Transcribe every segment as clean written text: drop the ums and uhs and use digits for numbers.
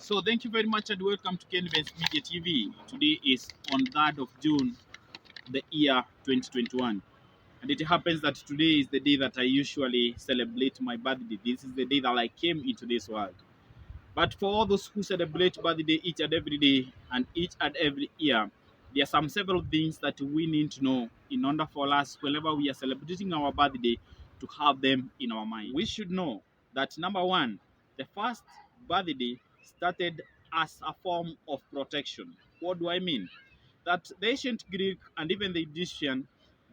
So thank you very much and welcome to Kenvens Media TV. Today is on 3rd of June, the year 2021. And it happens that today is the day that I usually celebrate my birthday. This is the day that I came into this world. But for all those who celebrate birthday each and every day and each and every year, there are some several things that we need to know in order for us, whenever we are celebrating our birthday, to have them in our mind. We should know that number one, the first birthday started as a form of protection. What do I mean? That the ancient Greek and even the Egyptian,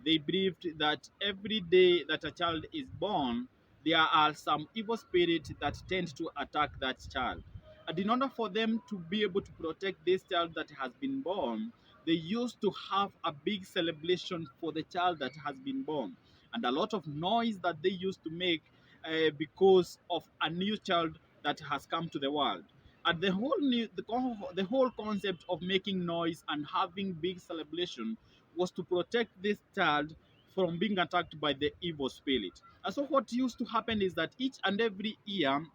they believed that every day that a child is born, there are some evil spirits that tend to attack that child. And in order for them to be able to protect this child that has been born, they used to have a big celebration for the child that has been born. And a lot of noise that they used to make because of a new child that has come to the world. And the whole concept of making noise and having big celebration was to protect this child from being attacked by the evil spirit. And so what used to happen is that each and every year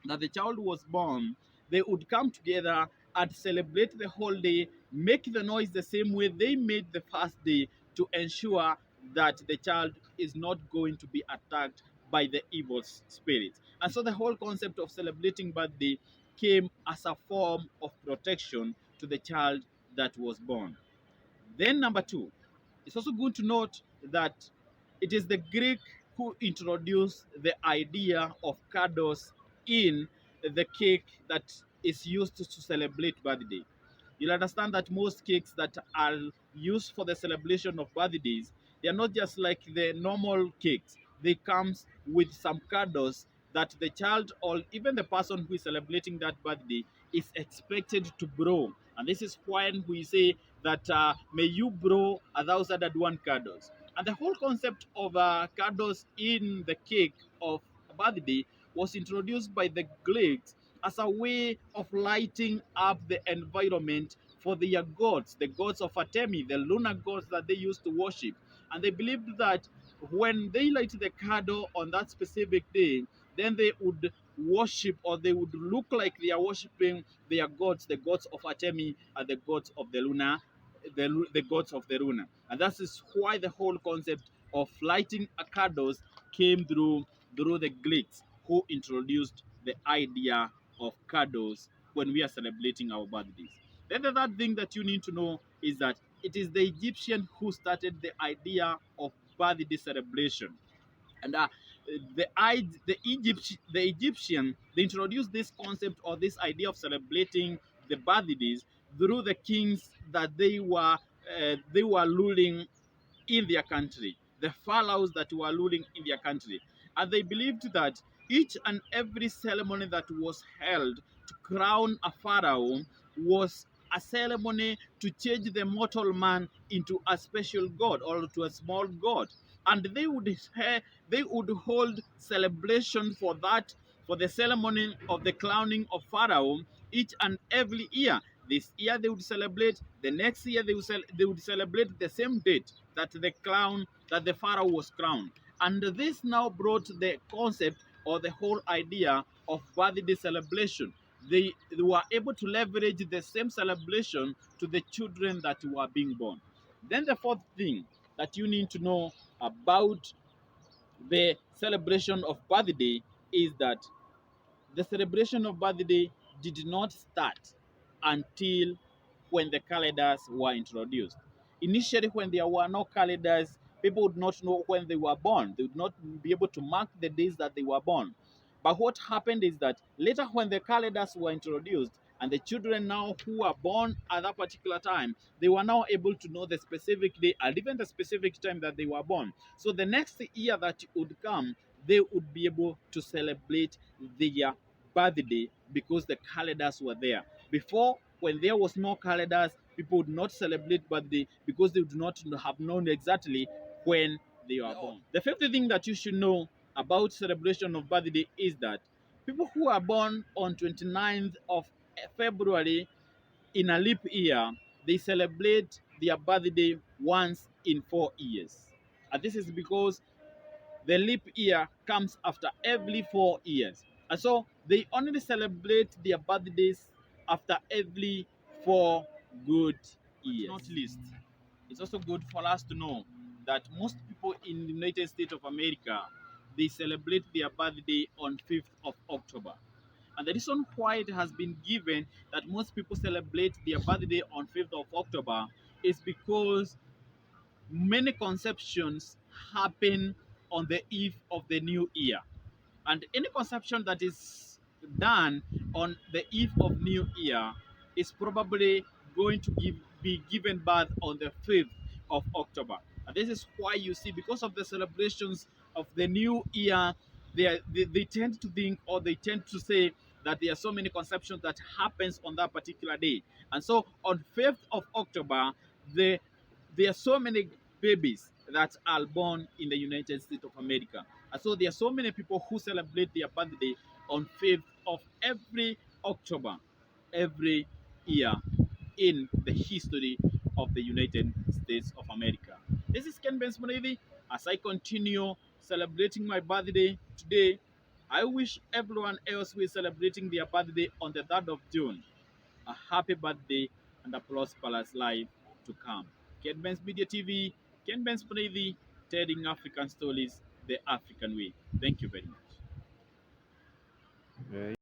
that the child was born, they would come together and celebrate the whole day, make the noise the same way they made the first day to ensure that the child is not going to be attacked by the evil spirit. And so the whole concept of celebrating birthday came as a form of protection to the child that was born. Then number two, it's also good to note that it is the Greek who introduced the idea of candles in the cake that is used to celebrate birthday. You'll understand that most cakes that are used for the celebration of birthdays, they are not just like the normal cakes. They comes with some candles that the child or even the person who is celebrating that birthday is expected to blow. And this is when we say that may you blow 1,001 candles. And the whole concept of candles in the cake of a birthday was introduced by the Greeks as a way of lighting up the environment for their gods, the gods of Artemis, the lunar gods that they used to worship. And they believed that when they light the candle on that specific day, then they would worship or they would look like they are worshiping their gods, the gods of Artemis and the gods of the lunar, the gods of the lunar. And that is why the whole concept of lighting a candles came through the Greeks who introduced the idea of candles when we are celebrating our birthdays. Then the third thing that you need to know is that it is the Egyptian who started the idea of birthday celebration. And the Egyptian, they introduced this concept or this idea of celebrating the birthdays through the kings that they were ruling in their country, the pharaohs that were ruling in their country. And they believed that each and every ceremony that was held to crown a pharaoh was a ceremony to change the mortal man into a special god or to a small god. And they would hold celebration for that, for the ceremony of the crowning of Pharaoh each and every year. This year they would celebrate, the next year they would celebrate the same date that the Pharaoh was crowned. And this now brought the concept or the whole idea of birthday celebration. They were able to leverage the same celebration to the children that were being born. Then the fourth thing that you need to know about the celebration of birthday is that the celebration of birthday did not start until when the calendars were introduced. Initially, when there were no calendars, people would not know when they were born. They would not be able to mark the days that they were born. But what happened is that later, when the calendars were introduced, and the children now who were born at that particular time, they were now able to know the specific day and even the specific time that they were born. So the next year that would come, they would be able to celebrate their birthday because the calendars were there. Before, when there was no calendars, people would not celebrate birthday because they would not have known exactly when they were born. The fifth thing that you should know about celebration of birthday is that people who are born on 29th of February in a leap year, they celebrate their birthday once in 4 years. And this is because the leap year comes after every 4 years. And so they only celebrate their birthdays after every 4 good years. Not least, it's also good for us to know that most people in the United States of America, they celebrate their birthday on 5th of October. And the reason why it has been given that most people celebrate their birthday on 5th of October is because many conceptions happen on the eve of the new year. And any conception that is done on the eve of new year is probably going to be given birth on the 5th of October. And this is why you see, because of the celebrations of the new year, they tend to think, or they tend to say that there are so many conceptions that happens on that particular day. And so on 5th of October, the there are so many babies that are born in the United States of America. And so there are so many people who celebrate their birthday on 5th of every October, every year in the history of the United States of America. This is Ken Benz Mureithi. As I continue celebrating my birthday today, I wish everyone else who is celebrating their birthday on the 3rd of June a happy birthday and a prosperous life to come. Ken Benz Media TV, Ken Benz Mureithi, telling African stories the African way. Thank you very much. Yeah,